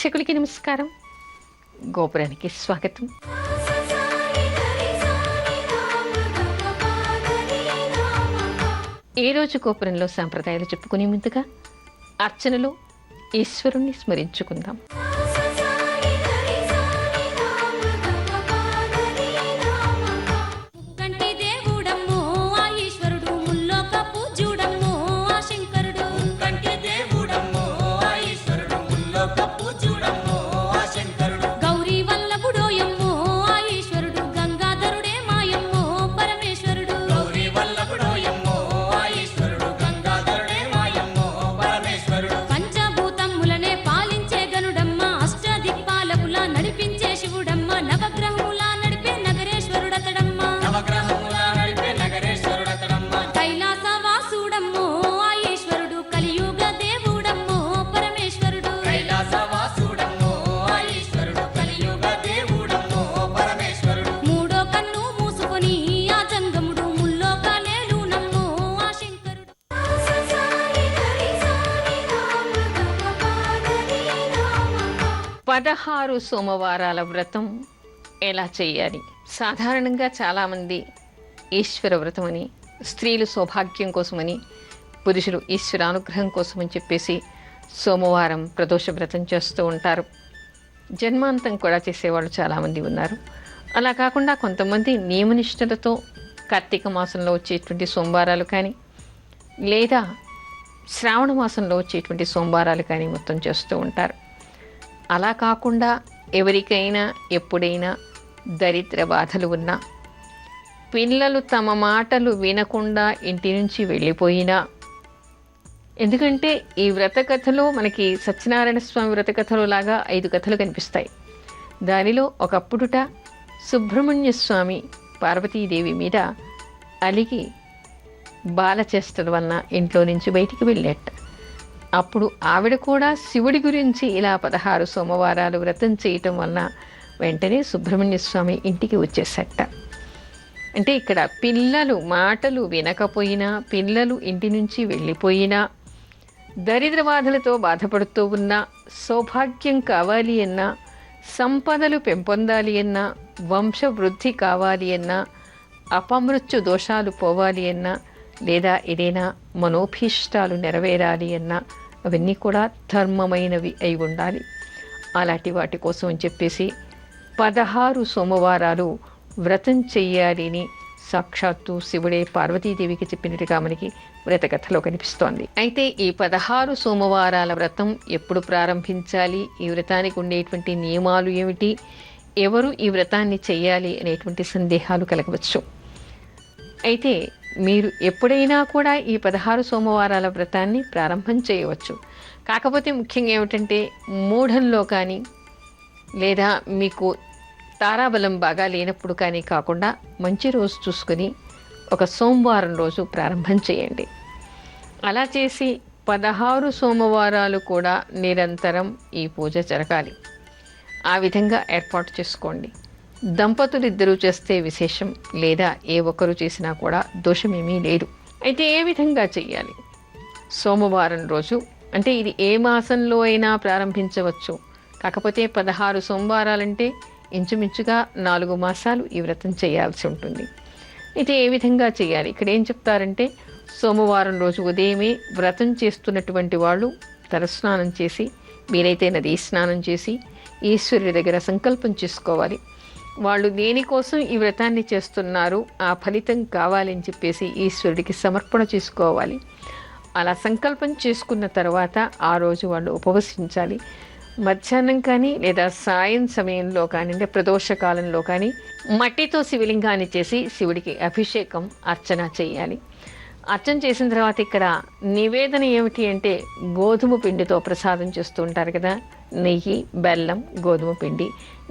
ప్రేక్షకులకి నమస్కారం. గోపురానికి స్వాగతం. ఈ రోజు గోపురంలో సాంప్రదాయాలు చెప్పుకునే ముందుగా అర్చనలో ఈశ్వరుణ్ణి స్మరించుకుందాం. పదహారు సోమవారాల వ్రతం ఎలా చేయాలి? సాధారణంగా చాలామంది ఈశ్వర వ్రతం అని, స్త్రీలు సౌభాగ్యం కోసమని, పురుషులు ఈశ్వర అనుగ్రహం కోసమని చెప్పేసి సోమవారం ప్రదోష వ్రతం చేస్తూ ఉంటారు. జన్మాంతం కూడా చేసేవాళ్ళు చాలామంది ఉన్నారు. అలా కాకుండా కొంతమంది నియమనిష్టలతో కార్తీక మాసంలో వచ్చేటువంటి సోమవారాలు కానీ, లేదా శ్రావణ మాసంలో వచ్చేటువంటి సోమవారాలు కానీ మొత్తం చేస్తూ ఉంటారు. అలా కాకుండా ఎవరికైనా ఎప్పుడైనా దరిద్ర బాధలు ఉన్నా, పిల్లలు తమ మాటలు వినకుండా ఇంటి నుంచి వెళ్ళిపోయినా, ఎందుకంటే ఈ వ్రత కథలో మనకి సత్యనారాయణ స్వామి వ్రత కథలో లాగా 5 కథలు కనిపిస్తాయి. దానిలో ఒకప్పుడుట సుబ్రహ్మణ్య స్వామి పార్వతీదేవి మీద అలిగి బాలచేష్టల వలన ఇంట్లో నుంచి బయటికి వెళ్ళేట. అప్పుడు ఆవిడ కూడా శివుడి గురించి ఇలా 16 సోమవారాలు వ్రతం చేయటం వలన వెంటనే సుబ్రహ్మణ్య స్వామి ఇంటికి వచ్చేసట. అంటే ఇక్కడ పిల్లలు మాటలు వినకపోయినా, పిల్లలు ఇంటి నుంచి వెళ్ళిపోయినా, దరిద్ర బాధలతో బాధపడుతూ ఉన్నా, సౌభాగ్యం కావాలి అన్నా, సంపదలు పెంపొందాలి అన్నా, వంశవృద్ధి కావాలి అన్నా, అపమృత్యు దోషాలు పోవాలి అన్నా, లేదా ఏదైనా మనోభీష్టాలు నెరవేరాలి అన్నా, అవన్నీ కూడా ధర్మమైనవి అయి ఉండాలి. అలాంటి వాటి కోసం అని చెప్పేసి 16 సోమవారాలు వ్రతం చెయ్యాలి అని సాక్షాత్తు శివుడే పార్వతీదేవికి చెప్పినట్టుగా మనకి వ్రతకథలో కనిపిస్తోంది. అయితే ఈ 16 సోమవారాల వ్రతం ఎప్పుడు ప్రారంభించాలి, ఈ వ్రతానికి ఉండేటువంటి నియమాలు ఏమిటి, ఎవరు ఈ వ్రతాన్ని చెయ్యాలి అనేటువంటి సందేహాలు కలగవచ్చు. అయితే మీరు ఎప్పుడైనా కూడా ఈ 16 సోమవారాల వ్రతాన్ని ప్రారంభం చేయవచ్చు. కాకపోతే ముఖ్యంగా ఏమిటంటే మూఢంలో కానీ, లేదా మీకు తారాబలం బాగా లేనప్పుడు కానీ కాకుండా మంచి రోజు చూసుకొని ఒక సోమవారం రోజు ప్రారంభం చేయండి. అలా చేసి 16 సోమవారాలు కూడా నిరంతరం ఈ పూజ జరగాలి. ఆ విధంగా ఏర్పాటు చేసుకోండి. దంపతులు ఇద్దరూ చేస్తే విశేషం, లేదా ఏ ఒక్కరు చేసినా కూడా దోషమేమీ లేదు. అయితే ఏ విధంగా చెయ్యాలి? సోమవారం రోజు, అంటే ఇది ఏ మాసంలో అయినా ప్రారంభించవచ్చు. కాకపోతే 16 సోమవారాలంటే ఇంచుమించుగా 4 మాసాలు ఈ వ్రతం చేయాల్సి ఉంటుంది. అయితే ఏ విధంగా చేయాలి? ఇక్కడ ఏం చెప్తారంటే, సోమవారం రోజు ఉదయమే వ్రతం చేస్తున్నటువంటి వాళ్ళు తలస్నానం చేసి, మీరైతే నదీ స్నానం చేసి ఈశ్వరుడి దగ్గర సంకల్పం చేసుకోవాలి. వాళ్ళు దేనికోసం ఈ వ్రతాన్ని చేస్తున్నారు, ఆ ఫలితం కావాలని చెప్పేసి ఈశ్వరుడికి సమర్పణ చేసుకోవాలి. అలా సంకల్పం చేసుకున్న తర్వాత ఆ రోజు వాళ్ళు ఉపవసించాలి. మధ్యాహ్నం కానీ లేదా సాయం సమయంలో కానీ, అంటే ప్రదోషకాలంలో కానీ మట్టితో శివలింగాన్ని చేసి శివుడికి అభిషేకం అర్చన చేయాలి. అర్చన చేసిన తర్వాత ఇక్కడ నివేదన ఏమిటి అంటే, గోధుమ పిండితో ప్రసాదం చేస్తూ ఉంటారు కదా, నెయ్యి, బెల్లం, గోధుమ పిండి,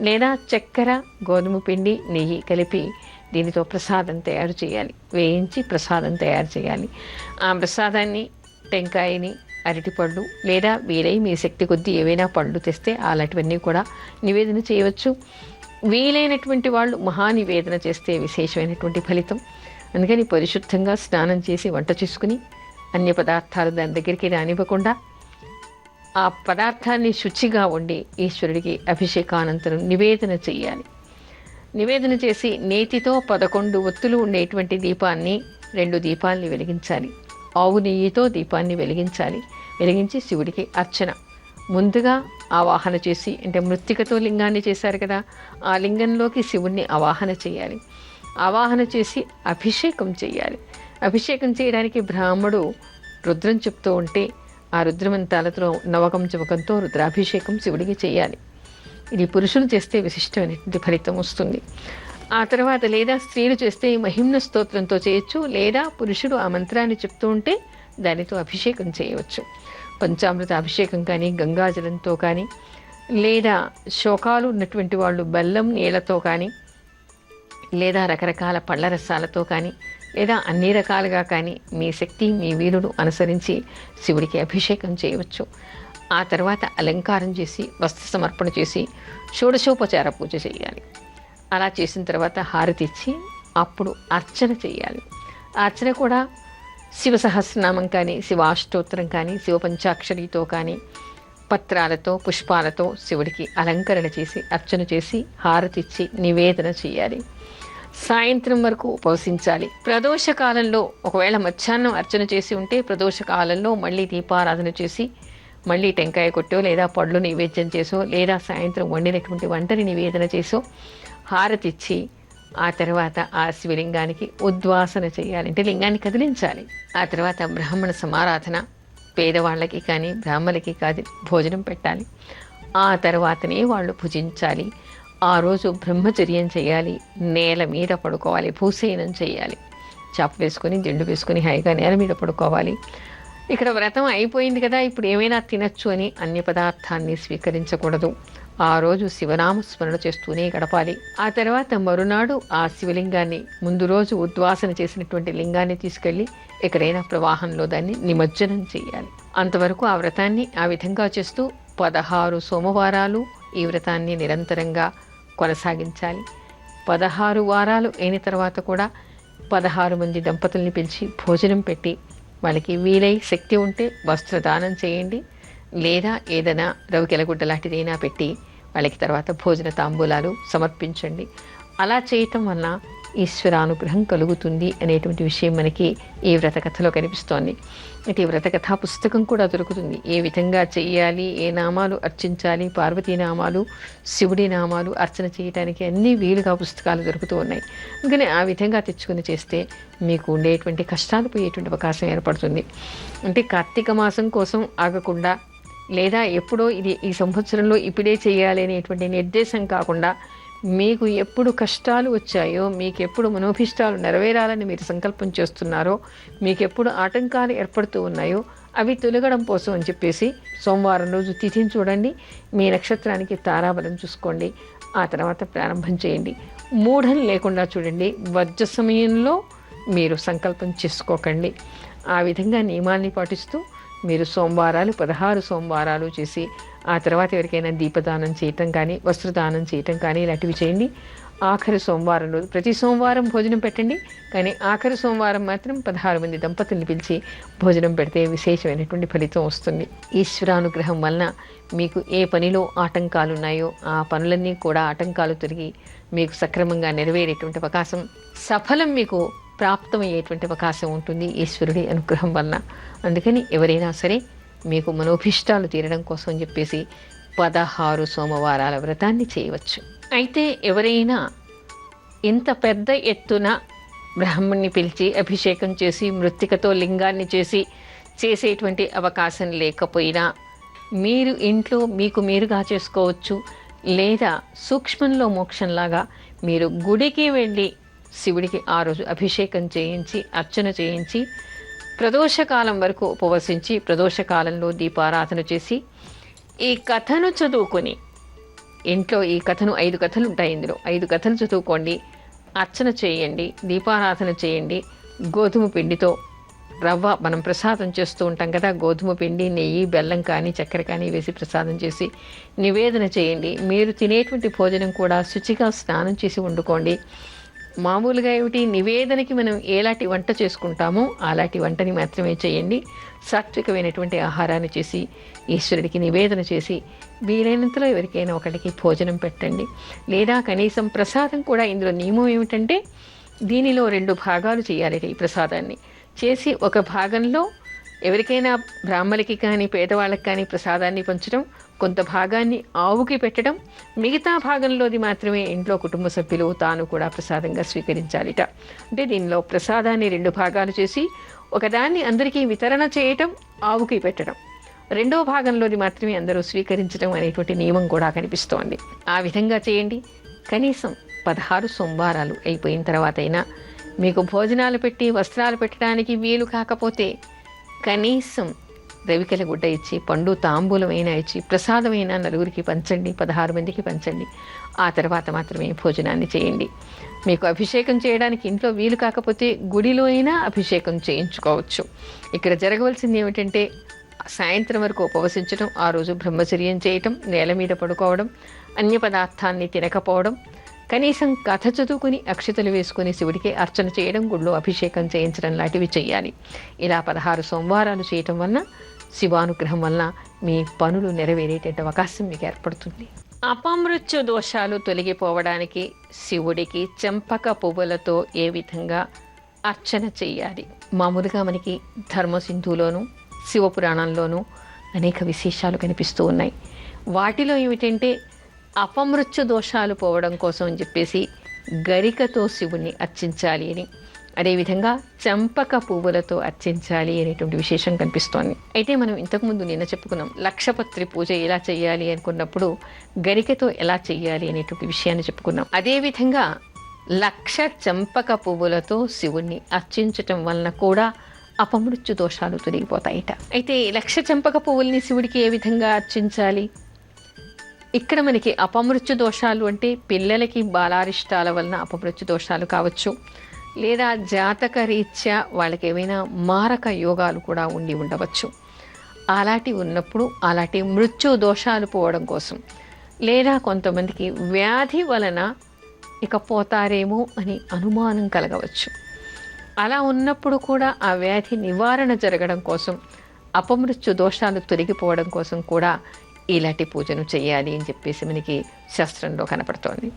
లేదా చక్కెర, గోధుమ పిండి, నెయ్యి కలిపి దీనితో ప్రసాదం తయారు చేయాలి. వేయించి ప్రసాదం తయారు చేయాలి. ఆ ప్రసాదాన్ని టెంకాయని, అరటిపళ్ళు, లేదా వీలై మీ శక్తి కొద్దీ ఏవైనా పళ్ళు తెస్తే అలాంటివన్నీ కూడా నివేదన చేయవచ్చు. వీలైనటువంటి వాళ్ళు మహానివేదన చేస్తే విశేషమైనటువంటి ఫలితం. అందుకని పరిశుద్ధంగా స్నానం చేసి వంట చేసుకుని అన్య పదార్థాలు దాని దగ్గరికి రానివ్వకుండా ఆ పదార్థాన్ని శుచిగా వండి ఈశ్వరుడికి అభిషేకానంతరం నివేదన చేయాలి. నివేదన చేసి నేతితో 11 ఒత్తులు ఉండేటువంటి దీపాన్ని 2 దీపాల్ని వెలిగించాలి. ఆవు నెయ్యితో దీపాన్ని వెలిగించాలి. వెలిగించి శివుడికి అర్చన ముందుగా ఆవాహన చేసి, అంటే మృత్తికతో లింగాన్ని చేశారు కదా, ఆ లింగంలోకి శివుణ్ణి ఆవాహన చేయాలి. ఆవాహన చేసి అభిషేకం చేయాలి. అభిషేకం చేయడానికి బ్రాహ్మడు రుద్రం చెప్తూ ఉంటే ఆ రుద్రమంతాలతో నవకం చవకంతో రుద్రాభిషేకం శివుడికి చేయాలి. ఇది పురుషులు చేస్తే విశిష్టమైనటువంటి ఫలితం వస్తుంది. ఆ తర్వాత లేదా స్త్రీలు చేస్తే మహిమ్న స్తోత్రంతో చేయొచ్చు, లేదా పురుషుడు ఆ మంత్రాన్ని చెప్తూ ఉంటే దానితో అభిషేకం చేయవచ్చు. పంచామృత అభిషేకం కానీ, గంగాజలంతో కానీ, లేదా శోకాలు ఉన్నటువంటి వాళ్ళు బెల్లం నీళ్లతో కానీ, లేదా రకరకాల పళ్ళ రసాలతో కానీ, లేదా అన్ని రకాలుగా కానీ మీ శక్తి మీ వీరుడు అనుసరించి శివుడికి అభిషేకం చేయవచ్చు. ఆ తర్వాత అలంకారం చేసి వస్త్ర సమర్పణ చేసి షోడశోపచార పూజ చేయాలి. అలా చేసిన తర్వాత హారతి ఇచ్చి అప్పుడు అర్చన చేయాలి. ఆ అర్చన కూడా శివ సహస్రనామం కానీ, శివాష్టోత్తరం కానీ, శివ పంచాక్షరితో కానీ, పత్రాలతో పుష్పాలతో శివుడికి అలంకరణ చేసి అర్చన చేసి హారతి ఇచ్చి నివేదన చేయాలి. సాయంత్రం వరకు ఉపవసించాలి. ప్రదోష కాలంలో ఒకవేళ మధ్యాహ్నం అర్చన చేసి ఉంటే ప్రదోష కాలంలో మళ్ళీ దీపారాధన చేసి మళ్ళీ టెంకాయ కొట్టో, లేదా పళ్ళు నైవేద్యం చేసో, లేదా సాయంత్రం వండినటువంటి వంటని నివేదన చేసో హారతి ఇచ్చి ఆ తర్వాత ఆ శివలింగానికి ఉద్వాసన చేయాలి, అంటే లింగాన్ని కదిలించాలి. ఆ తర్వాత బ్రాహ్మణ సమారాధన, పేదవాళ్ళకి కానీ బ్రాహ్మణులకి కాదు భోజనం పెట్టాలి. ఆ తర్వాతనే వాళ్ళు భుజించాలి. ఆ రోజు బ్రహ్మచర్యం చేయాలి. నేల మీద పడుకోవాలి. భూసేనం చేయాలి. చాప వేసుకొని దిండు వేసుకొని హాయిగా నేల మీద పడుకోవాలి. ఇక్కడ వ్రతం అయిపోయింది కదా, ఇప్పుడు ఏమైనా తినచ్చు అని అన్ని పదార్థాన్ని స్వీకరించకూడదు. ఆ రోజు శివనామస్మరణ చేస్తూనే గడపాలి. ఆ తర్వాత మరునాడు ఆ శివలింగాన్ని, ముందు రోజు ఉద్వాసన చేసినటువంటి లింగాన్ని తీసుకెళ్ళి ఎక్కడైనా ప్రవాహంలో దాన్ని నిమజ్జనం చేయాలి. అంతవరకు ఆ వ్రతాన్ని ఆ విధంగా చేస్తూ 16 సోమవారాలు ఈ వ్రతాన్ని నిరంతరంగా కొనసాగించాలి. 16 వారాలు అయిన తర్వాత కూడా 16 మంది దంపతుల్ని పిలిచి భోజనం పెట్టి వాళ్ళకి వీలై శక్తి ఉంటే వస్త్రదానం చేయండి, లేదా ఏదైనా రవికెలగుడ్డ లాంటిదైనా పెట్టి వాళ్ళకి తర్వాత భోజన తాంబూలాలు సమర్పించండి. అలా చేయటం వలన ఈశ్వరానుగ్రహం కలుగుతుంది అనేటువంటి విషయం మనకి ఈ వ్రతకథలో కనిపిస్తోంది. అయితే ఈ వ్రతకథా పుస్తకం కూడా దొరుకుతుంది. ఏ విధంగా చేయాలి, ఏ నామాలు అర్చించాలి, పార్వతీ నామాలు, శివుడి నామాలు అర్చన చేయడానికి అన్ని వీలుగా పుస్తకాలు దొరుకుతూ ఉన్నాయి. అందుకని ఆ విధంగా తెచ్చుకుని చేస్తే మీకు ఉండేటువంటి కష్టాలు పోయేటువంటి అవకాశం ఏర్పడుతుంది. అంటే కార్తీక మాసం కోసం ఆగకుండా, లేదా ఎప్పుడో ఇది ఈ సంవత్సరంలో ఇప్పుడే చేయాలి అనేటువంటి నిర్దేశం కాకుండా, మీకు ఎప్పుడు కష్టాలు వచ్చాయో, మీకు ఎప్పుడు మనోభిష్టాలు నెరవేరాలని మీరు సంకల్పం చేస్తున్నారో, మీకు ఎప్పుడు ఆటంకాలు ఏర్పడుతూ ఉన్నాయో అవి తొలగడం కోసం అని చెప్పేసి సోమవారం రోజు తిథిని చూడండి, మీ నక్షత్రానికి తారాబలం చూసుకోండి, ఆ తర్వాత ప్రారంభం చేయండి. మూఢం లేకుండా చూడండి. వజ్ర సమయంలో మీరు సంకల్పం చేసుకోకండి. ఆ విధంగా నియమాల్ని పాటిస్తూ మీరు సోమవారాలు 16 సోమవారాలు చేసి ఆ తర్వాత ఎవరికైనా దీపదానం చేయటం కానీ, వస్త్రదానం చేయటం కానీ ఇలాంటివి చేయండి. ఆఖరి సోమవారం రోజు ప్రతి సోమవారం భోజనం పెట్టండి, కానీ ఆఖరి సోమవారం మాత్రం 16 మంది దంపతుల్ని పిలిచి భోజనం పెడితే విశేషమైనటువంటి ఫలితం వస్తుంది. ఈశ్వరానుగ్రహం వలన మీకు ఏ పనిలో ఆటంకాలు ఉన్నాయో ఆ పనులన్నీ కూడా ఆటంకాలు తొలగి మీకు సక్రమంగా నెరవేరేటువంటి అవకాశం, సఫలం మీకు ప్రాప్తమయ్యేటువంటి అవకాశం ఉంటుంది ఈశ్వరుడి అనుగ్రహం వలన. అందుకని ఎవరైనా సరే మీకు మనోభిష్టాలు తీరడం కోసం అని చెప్పేసి 16 సోమవారాల వ్రతాన్ని చేయవచ్చు. అయితే ఎవరైనా ఇంత పెద్ద ఎత్తున బ్రాహ్మణ్ణి పిలిచి అభిషేకం చేసి మృత్తికతో లింగాన్ని చేసి చేసేటువంటి అవకాశం లేకపోయినా మీరు ఇంట్లో మీకు మీరుగా చేసుకోవచ్చు. లేదా సూక్ష్మంలో మోక్షంలాగా మీరు గుడికి వెళ్ళి శివుడికి ఆ రోజు అభిషేకం చేయించి అర్చన చేయించి ప్రదోషకాలం వరకు ఉపవసించి ప్రదోషకాలంలో దీపారాధన చేసి ఈ కథను చదువుకొని ఇంట్లో, ఈ కథను 5 కథలు ఉంటాయి, ఇందులో 5 కథలు చదువుకోండి, అర్చన చేయండి, దీపారాధన చేయండి. గోధుమ పిండితో రవ్వ మనం ప్రసాదం చేస్తూ ఉంటాం కదా, గోధుమ పిండి, నెయ్యి, బెల్లం కానీ చక్కెర కానీ వేసి ప్రసాదం చేసి నివేదన చేయండి. మీరు తినేటువంటి భోజనం కూడా శుచిగా స్నానం చేసి వండుకోండి. మామూలుగా ఏమిటి, నివేదనకి మనం ఎలాంటి వంట చేసుకుంటామో అలాంటి వంటని మాత్రమే చేయండి. సాత్వికమైనటువంటి ఆహారాన్ని చేసి ఈశ్వరుడికి నివేదన చేసి వీలైనంతలో ఎవరికైనా ఒకరికి భోజనం పెట్టండి. లేదా కనీసం ప్రసాదం కూడా, ఇందులో నియమం ఏమిటంటే దీనిలో 2 భాగాలు చేయాలి. ఈ ప్రసాదాన్ని చేసి ఒక భాగంలో ఎవరికైనా బ్రాహ్మలకి కానీ పేదవాళ్ళకి కానీ ప్రసాదాన్ని పంచడం, కొంత భాగాన్ని ఆవుకి పెట్టడం, మిగతా భాగంలోది మాత్రమే ఇంట్లో కుటుంబ సభ్యులు తాను కూడా ప్రసాదంగా స్వీకరించాలిట. అంటే దీనిలో ప్రసాదాన్ని 2 భాగాలు చేసి ఒకదాన్ని అందరికీ వితరణ చేయటం, ఆవుకి పెట్టడం, రెండో భాగంలోది మాత్రమే అందరూ స్వీకరించడం అనేటువంటి నియమం కూడా కనిపిస్తోంది. ఆ విధంగా చేయండి. కనీసం 16 సోమవారాలు అయిపోయిన తర్వాత అయినా మీకు భోజనాలు పెట్టి వస్త్రాలు పెట్టడానికి వీలు కాకపోతే కనీసం రవికెల గుడ్డ ఇచ్చి, పండు తాంబూలమైనా ఇచ్చి, ప్రసాదమైనా నలుగురికి పంచండి, 16 మందికి పంచండి. ఆ తర్వాత మాత్రమే భోజనాన్ని చేయండి. మీకు అభిషేకం చేయడానికి ఇంట్లో వీలు కాకపోతే గుడిలో అయినా అభిషేకం చేయించుకోవచ్చు. ఇక్కడ జరగవలసింది ఏమిటంటే సాయంత్రం వరకు ఉపవసించడం, ఆ రోజు బ్రహ్మచర్యం చేయటం, నేల మీద పడుకోవడం, అన్య పదార్థాన్ని తినకపోవడం, కనీసం కథ చదువుకుని అక్షతలు వేసుకుని శివుడికి అర్చన చేయడం, గుడిలో అభిషేకం చేయించడం లాంటివి చేయాలి. ఇలా 16 సోమవారాలు చేయటం వలన శివానుగ్రహం వలన మీ పనులు నెరవేరేటటువంటి అవకాశం మీకు ఏర్పడుతుంది. అపమృత్యు దోషాలు తొలగిపోవడానికి శివుడికి చెంపక పువ్వులతో ఏ విధంగా అర్చన చేయాలి? మామూలుగా మనకి ధర్మసింధులోను శివపురాణంలోనూ అనేక విశేషాలు కనిపిస్తూ ఉన్నాయి. వాటిలో ఏమిటంటే అపమృత్యు దోషాలు పోవడం కోసం అని చెప్పేసి గరికతో శివుణ్ణి అర్చించాలి అని, అదేవిధంగా చంపక పువ్వులతో అర్చించాలి అనేటువంటి విశేషం కనిపిస్తోంది. అయితే మనం ఇంతకుముందు నిన్న చెప్పుకున్నాం, లక్షపత్రి పూజ ఎలా చేయాలి అనుకున్నప్పుడు గరికతో ఎలా చేయాలి అనేటువంటి విషయాన్ని చెప్పుకున్నాం. అదేవిధంగా 1,00,000 చంపక పువ్వులతో శివుణ్ణి అర్చించటం వలన కూడా అపమృత్యు దోషాలు తొలగిపోతాయిట. అయితే 1,00,000 చంపక పువ్వుల్ని శివుడికి ఏ విధంగా అర్చించాలి? ఇక్కడ మనకి అపమృత్యు దోషాలు అంటే పిల్లలకి బాలారిష్టాల వలన అపమృత్యు దోషాలు కావచ్చు, లేదా జాతక రీత్యా వాళ్ళకి ఏమైనా మారక యోగాలు కూడా ఉండి ఉండవచ్చు. అలాంటి ఉన్నప్పుడు అలాంటి మృత్యు దోషాలు పోవడం కోసం, లేదా కొంతమందికి వ్యాధి వలన ఇక పోతారేమో అని అనుమానం కలగవచ్చు. అలా ఉన్నప్పుడు కూడా ఆ వ్యాధి నివారణ జరగడం కోసం, అపమృత్యు దోషాలు తొలగిపోవడం కోసం కూడా ఇలాంటి పూజను చేయాలి అని చెప్పేసి మనకి శాస్త్రంలో కనపడుతోంది.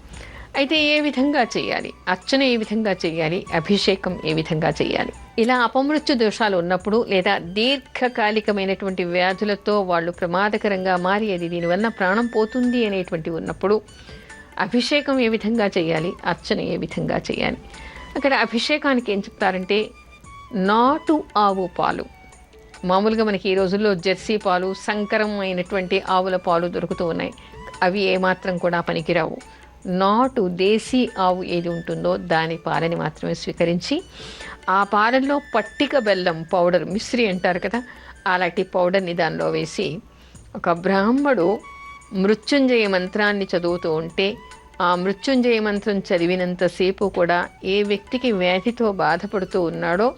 అయితే ఏ విధంగా చేయాలి? అర్చన ఏ విధంగా చేయాలి? అభిషేకం ఏ విధంగా చేయాలి? ఇలా అపమృత్యు దోషాలు ఉన్నప్పుడు, లేదా దీర్ఘకాలికమైనటువంటి వ్యాధులతో వాళ్ళు ప్రమాదకరంగా మారి అది దీనివల్ల ప్రాణం పోతుంది అనేటువంటి ఉన్నప్పుడు అభిషేకం ఏ విధంగా చేయాలి? అర్చన ఏ విధంగా చేయాలి? అక్కడ అభిషేకానికి ఏం చెప్తారంటే నాటు ఆవు పాలు, మామూలుగా మనకి ఈ రోజుల్లో జెర్సీ పాలు, సంకరం అయినటువంటి ఆవుల పాలు దొరుకుతూ ఉన్నాయి. అవి ఏమాత్రం కూడా పనికిరావు. నాటు దేశీ ఆవు ఏది ఉంటుందో దాని పాలని మాత్రమే స్వీకరించి, ఆ పాలల్లో పట్టిక బెల్లం పౌడర్, మిశ్రీ అంటారు కదా, అలాంటి పౌడర్ని దానిలో వేసి ఒక బ్రాహ్మడు మృత్యుంజయ మంత్రాన్ని చదువుతూ ఉంటే, ఆ మృత్యుంజయ మంత్రం చదివినంతసేపు కూడా ఏ వ్యక్తికి వ్యాధితో బాధపడుతూ ఉన్నాడో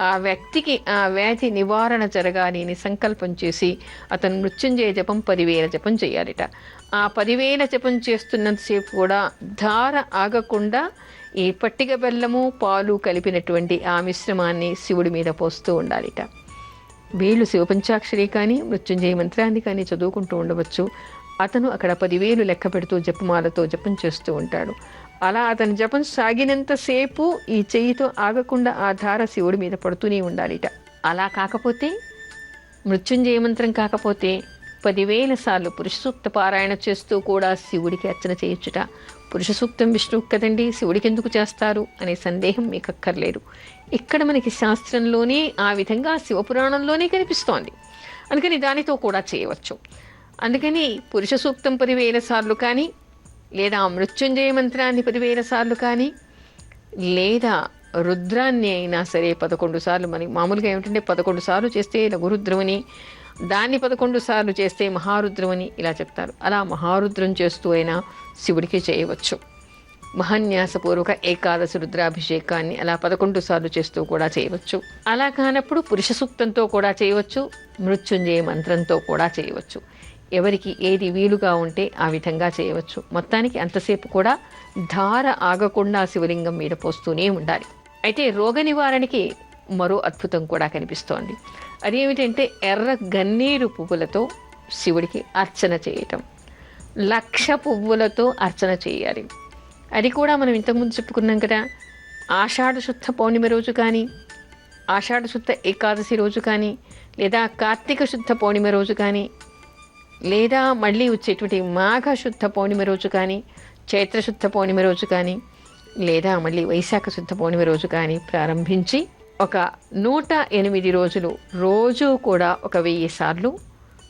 ఆ వ్యక్తికి ఆ వ్యాధి నివారణ జరగాలి అని సంకల్పం చేసి అతను మృత్యుంజయ జపం 10,000 జపం చేయాలిట. ఆ 10,000 జపం చేస్తున్నంతసేపు కూడా ధార ఆగకుండా ఈ పట్టిక బెల్లము పాలు కలిపినటువంటి ఆ మిశ్రమాన్ని శివుడి మీద పోస్తూ ఉండాలిట. వీళ్ళు శివపంచాక్షరి కానీ మృత్యుంజయ మంత్రాన్ని కానీ చదువుకుంటూ ఉండవచ్చు. అతను అక్కడ 10,000 లెక్క పెడుతూ జపమాలతో జపం చేస్తూ ఉంటాడు. అలా అతను జపం సాగినంతసేపు ఈ చెయ్యితో ఆగకుండా ఆ ధార శివుడి మీద పడుతూనే ఉండాలిట. అలా కాకపోతే, మృత్యుంజయ మంత్రం కాకపోతే 10,000 సార్లు పురుష సూక్త పారాయణ చేస్తూ కూడా శివుడికి అర్చన చేయొచ్చుట. పురుష సూక్తం విష్ణువుకి కదండి, శివుడికి ఎందుకు చేస్తారు అనే సందేహం మీకు అక్కర్లేదు. ఇక్కడ మనకి శాస్త్రంలోనే ఆ విధంగా శివపురాణంలోనే కనిపిస్తోంది. అందుకని దానితో కూడా చేయవచ్చు. అందుకని పురుష సూక్తం 10,000 సార్లు కానీ, లేదా మృత్యుంజయ మంత్రాన్ని 10,000 సార్లు కానీ, లేదా రుద్రాన్ని అయినా సరే 11 సార్లు. మనకి మామూలుగా ఏమిటంటే 11 సార్లు చేస్తే లఘురుద్రమని, దాన్ని 11 సార్లు చేస్తే మహారుద్రమని ఇలా చెప్తారు. అలా మహారుద్రం చేస్తూ అయినా శివుడికి చేయవచ్చు. మహాన్యాసపూర్వక ఏకాదశి రుద్రాభిషేకాన్ని అలా 11 సార్లు చేస్తూ కూడా చేయవచ్చు. అలా కానప్పుడు పురుష సూక్తంతో కూడా చేయవచ్చు, మృత్యుంజయ మంత్రంతో కూడా చేయవచ్చు. ఎవరికి ఏది వీలుగా ఉంటే ఆ విధంగా చేయవచ్చు. మొత్తానికి అంతసేపు కూడా ధార ఆగకుండా శివలింగం మీద పోస్తూనే ఉండాలి. అయితే రోగ నివారణకి మరో అద్భుతం కూడా కనిపిస్తోంది. అదేమిటంటే ఎర్ర గన్నేరు పువ్వులతో శివుడికి అర్చన చేయటం. 1,00,000 పువ్వులతో అర్చన చేయాలి. అది కూడా మనం ఇంతకుముందు చెప్పుకున్నాం కదా, ఆషాఢ శుద్ధ పౌర్ణిమ రోజు కానీ, ఆషాఢ శుద్ధ ఏకాదశి రోజు కానీ, లేదా కార్తీక శుద్ధ పౌర్ణిమ రోజు కానీ, లేదా మళ్ళీ వచ్చేటువంటి మాఘ శుద్ధ పౌర్ణిమ రోజు కానీ, చైత్రశుద్ధ పౌర్ణిమ రోజు కానీ, లేదా మళ్ళీ వైశాఖ శుద్ధ పౌర్ణిమ రోజు కానీ ప్రారంభించి ఒక 108 రోజులు రోజు కూడా ఒక 1000 సార్లు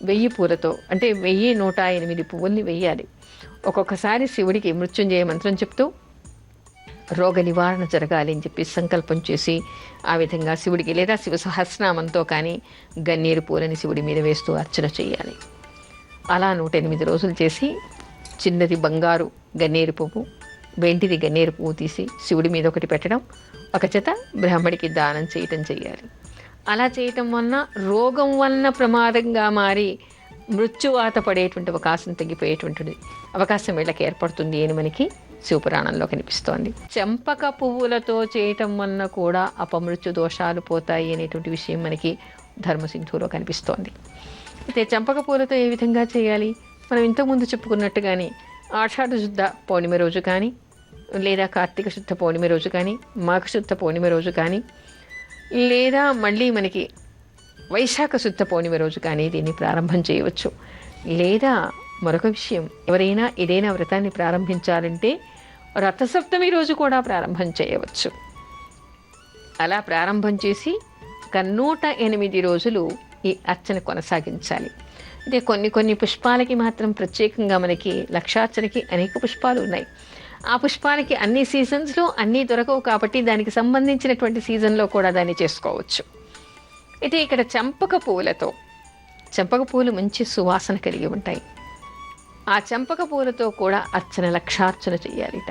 1000 పూలతో, అంటే 1108 పువ్వుల్ని వెయ్యాలి. ఒక్కొక్కసారి శివుడికి మృత్యుంజయ మంత్రం చెప్తూ రోగ నివారణ జరగాలి అని చెప్పి సంకల్పం చేసి ఆ విధంగా శివుడికి, లేదా శివ సహస్రనామంతో కానీ గన్నేరు పూలని శివుడి మీద వేస్తూ అర్చన చేయాలి. అలా 108 రోజులు చేసి చిన్నది బంగారు గన్నేరు పువ్వు, వెంటిది గన్నేరు పువ్వు తీసి శివుడి మీద ఒకటి పెట్టడం, ఒక చేత బ్రాహ్మడికి దానం చేయటం చేయాలి. అలా చేయటం వలన రోగం వలన ప్రమాదంగా మారి మృత్యువాత పడేటువంటి అవకాశం తగ్గిపోయేటువంటి అవకాశం వీళ్ళకి ఏర్పడుతుంది అని మనకి శివపురాణంలో కనిపిస్తోంది. చెంపక పువ్వులతో చేయటం వలన కూడా అపమృత్యు దోషాలు పోతాయి అనేటువంటి విషయం మనకి ధర్మసింధులో కనిపిస్తోంది. అయితే చెంపక పువ్వులతో ఏ విధంగా చేయాలి? మనం ఇంతకుముందు చెప్పుకున్నట్టుగానే ఆషాఢ శుద్ధ పౌర్ణిమ రోజు కానీ, లేదా కార్తీక శుద్ధ పౌర్ణిమ రోజు కానీ, మాఘ శుద్ధ పౌర్ణిమ రోజు కానీ, లేదా మళ్ళీ మనకి వైశాఖ శుద్ధ పౌర్ణిమ రోజు కానీ దీన్ని ప్రారంభం చేయవచ్చు. లేదా మరొక విషయం, ఎవరైనా ఏదైనా వ్రతాన్ని ప్రారంభించాలంటే రథసప్తమి రోజు కూడా ప్రారంభం చేయవచ్చు. అలా ప్రారంభం చేసి 108 రోజులు ఈ అర్చన కొనసాగించాలి. అంటే కొన్ని పుష్పాలకి మాత్రం ప్రత్యేకంగా మనకి లక్షార్చనకి అనేక పుష్పాలు ఉన్నాయి. ఆ పుష్పాలకి అన్ని సీజన్స్లో అన్నీ దొరకవు కాబట్టి దానికి సంబంధించినటువంటి సీజన్లో కూడా దాన్ని చేసుకోవచ్చు. అయితే ఇక్కడ చెంపక పువ్వులు మంచి సువాసన కలిగి ఉంటాయి. ఆ చెంపక పువ్వులతో కూడా లక్షార్చన చేయాలిట.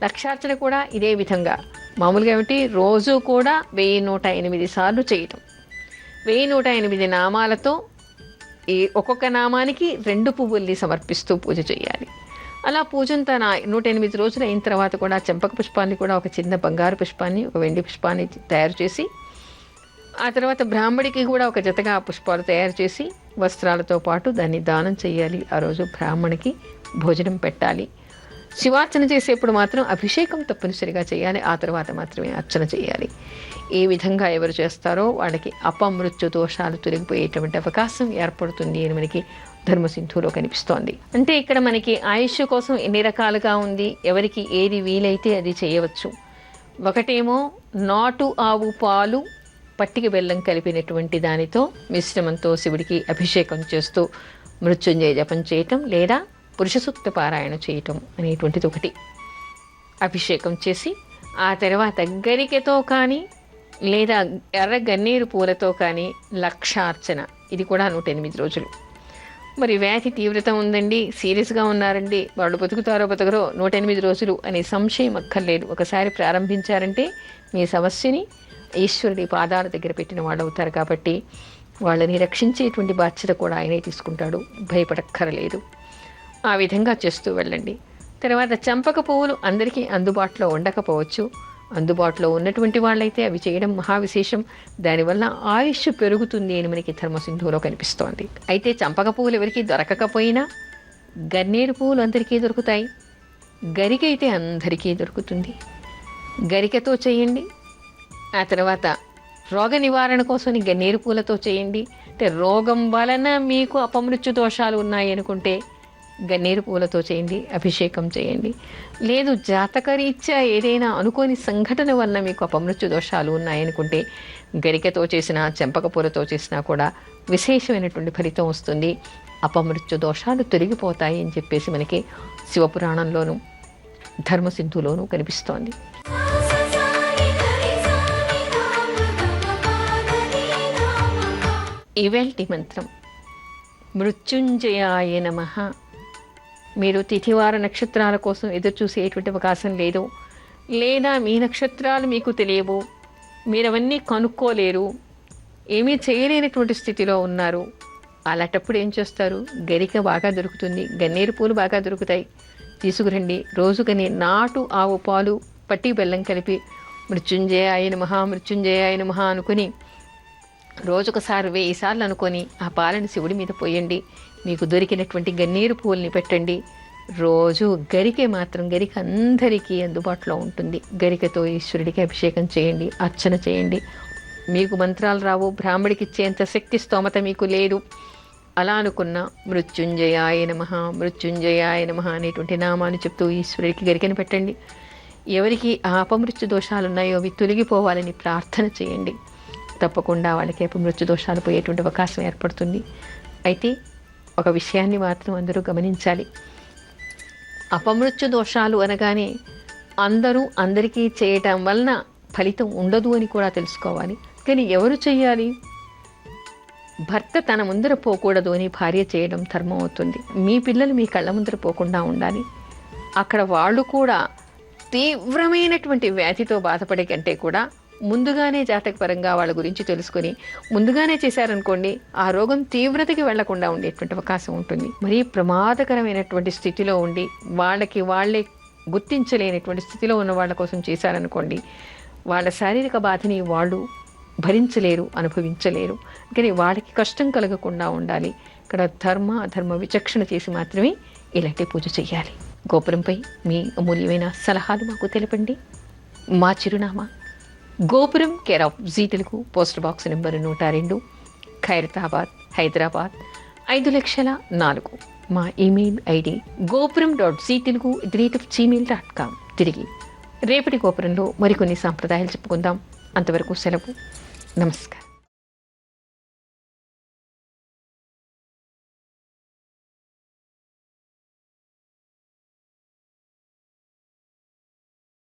లక్షార్చన కూడా ఇదే విధంగా మామూలుగా ఏమిటి, రోజు కూడా 1108 సార్లు చేయటం. 1108 నామాలతో ఈ ఒక్కొక్క నామానికి 2 పువ్వుల్ని సమర్పిస్తూ పూజ చేయాలి. అలా పూజంతా 108 రోజులు అయిన తర్వాత కూడా చెంపక పుష్పాన్ని కూడా, ఒక చిన్న బంగారు పుష్పాన్ని, ఒక వెండి పుష్పాన్ని తయారు చేసి, ఆ తర్వాత బ్రాహ్మడికి కూడా ఒక జతగా ఆ పుష్పాలు తయారు చేసి వస్త్రాలతో పాటు దాన్ని దానం చేయాలి. ఆ రోజు బ్రాహ్మణికి భోజనం పెట్టాలి. శివార్చన చేసేప్పుడు మాత్రం అభిషేకం తప్పనిసరిగా చేయాలి. ఆ తర్వాత మాత్రమే అర్చన చేయాలి. ఈ విధంగా ఎవరు చేస్తారో వాళ్ళకి అపమృత్యు దోషాలు తొలగిపోయేటువంటి అవకాశం ఏర్పడుతుంది అని మనకి ధర్మసింధులో కనిపిస్తోంది. అంటే ఇక్కడ మనకి ఆయుష్ కోసం ఎన్ని రకాలుగా ఉంది, ఎవరికి ఏది వీలైతే అది చేయవచ్చు. ఒకటేమో నాటు ఆవు పాలు, పట్టిక బెల్లం కలిపినటువంటి దానితో మిశ్రమంతో శివుడికి అభిషేకం చేస్తూ మృత్యుంజయ జపం చేయటం, లేదా పురుష సూక్త పారాయణ చేయటం అనేటువంటిది ఒకటి. అభిషేకం చేసి ఆ తర్వాత గరికెతో కానీ, లేదా ఎర్ర గన్నేరు పూలతో కానీ లక్షార్చన. ఇది కూడా 108 రోజులు. మరి వ్యాధి తీవ్రత ఉందండి, సీరియస్గా ఉన్నారండి, వాళ్ళు బతుకుతారో బతకరో 108 రోజులు అనే సంశయం అక్కర్లేదు. ఒకసారి ప్రారంభించారంటే మీ సమస్యని ఈశ్వరుడి పాదాల దగ్గర పెట్టిన వాళ్ళు అవుతారు. కాబట్టి వాళ్ళని రక్షించేటువంటి బాధ్యత కూడా ఆయనే తీసుకుంటాడు, భయపడక్కరలేదు. ఆ విధంగా చేస్తూ వెళ్ళండి. తర్వాత చంపక పువ్వులు అందరికీ అందుబాటులో ఉండకపోవచ్చు. అందుబాటులో ఉన్నటువంటి వాళ్ళైతే అవి చేయడం మహావిశేషం. దానివల్ల ఆయుష్ పెరుగుతుంది అని మనకి ధర్మసింధులో కనిపిస్తోంది. అయితే చంపక పువ్వులు ఎవరికి దొరకకపోయినా గన్నేరు పువ్వులు అందరికీ దొరుకుతాయి. గరిక అయితే అందరికీ దొరుకుతుంది. గరికతో చేయండి. ఆ తర్వాత రోగ నివారణ కోసం గన్నేరు పూలతో చేయండి. అంటే రోగం వలన మీకు అపమృత్యు దోషాలు ఉన్నాయి అనుకుంటే గన్నేరు పూలతో చేయండి, అభిషేకం చేయండి. లేదు జాతకరీత్యా ఏదైనా అనుకోని సంఘటన వలన మీకు అపమృత్యు దోషాలు ఉన్నాయనుకుంటే గరికతో చేసినా, చెంపక పూలతో చేసినా కూడా విశేషమైనటువంటి ఫలితం వస్తుంది. అపమృత్యు దోషాలు తొలగిపోతాయి అని చెప్పేసి మనకి శివపురాణంలోనూ ధర్మసింధులోనూ కనిపిస్తోంది. ఇవేల్టి మంత్రం మృత్యుంజయాయ నమః. మీరు తిథివార నక్షత్రాల కోసం ఎదురు చూసేటువంటి అవకాశం లేదు, లేదా మీ నక్షత్రాలు మీకు తెలియవు, మీరు అవన్నీ కనుక్కోలేరు, ఏమీ చేయలేనటువంటి స్థితిలో ఉన్నారు, అలాంటప్పుడు ఏం చేస్తారు, గరిక బాగా దొరుకుతుంది, గన్నేరు పూలు బాగా దొరుకుతాయి, తీసుకురండి. రోజుకని నాటు ఆవు పాలు పట్టి బెల్లం కలిపి మృత్యుంజయాయ నమః మృత్యుంజయాయ నమః అనుకుని రోజుకసారి 1000 సార్లు అనుకొని ఆ పాలను శివుడి మీద పోయండి. మీకు దొరికినటువంటి గన్నేరు పువ్వుల్ని పెట్టండి. రోజు గరిక అందరికీ అందుబాటులో ఉంటుంది. గరికతో ఈశ్వరుడికి అభిషేకం చేయండి, అర్చన చేయండి. మీకు మంత్రాలు రావు, బ్రాహ్మడికి ఇచ్చేంత శక్తి స్తోమత మీకు లేదు, అలా అనుకున్న మృత్యుంజయాయ నమః మృత్యుంజయాయ నమః అనేటువంటి నామాన్ని చెప్తూ ఈశ్వరుడికి గరికను పెట్టండి. ఎవరికి ఆ అపమృత్యు దోషాలు ఉన్నాయో అవి తొలగిపోవాలని ప్రార్థన చేయండి. తప్పకుండా వాళ్ళకి అపమృత్యు దోషాలు పోయేటువంటి అవకాశం ఏర్పడుతుంది. అయితే ఒక విషయాన్ని మాత్రం అందరూ గమనించాలి. అపమృత్యు దోషాలు అనగానే అందరికీ చేయటం వలన ఫలితం ఉండదు అని కూడా తెలుసుకోవాలి. కానీ ఎవరు చెయ్యాలి? భర్త తన ముందర పోకూడదు అని భార్య చేయడం ధర్మం అవుతుంది. మీ పిల్లలు మీ కళ్ళ ముందర పోకుండా ఉండాలి. అక్కడ వాళ్ళు కూడా తీవ్రమైనటువంటి వ్యాధితో బాధపడే కంటే కూడా ముందుగానే జాతకపరంగా వాళ్ళ గురించి తెలుసుకొని ముందుగానే చేశారనుకోండి, ఆ రోగం తీవ్రతకి వెళ్లకుండా ఉండేటువంటి అవకాశం ఉంటుంది. మరీ ప్రమాదకరమైనటువంటి స్థితిలో ఉండి వాళ్ళే గుర్తించలేనటువంటి స్థితిలో ఉన్న వాళ్ళ కోసం చేశారనుకోండి, వాళ్ళ శారీరక బాధని వాళ్ళు భరించలేరు, అనుభవించలేరు. కానీ వాళ్ళకి కష్టం కలగకుండా ఉండాలి. ఇక్కడ అధర్మ విచక్షణ చేసి మాత్రమే ఇలాంటి పూజ చేయాలి. గోపురంపై మీ అమూల్యమైన సలహాలు మాకు తెలపండి. మా చిరునామా గోపురం, care of Zee Telugu, post box number 102, Khairatabad, Hyderabad 5,04,000. మా ఈమెయిల్ ఐడి gopuram.ztelugu@gmail.com. తిరిగి రేపటి గోపురంలో మరికొన్ని సాంప్రదాయాలు చెప్పుకుందాం. అంతవరకు సెలవు. నమస్కారం.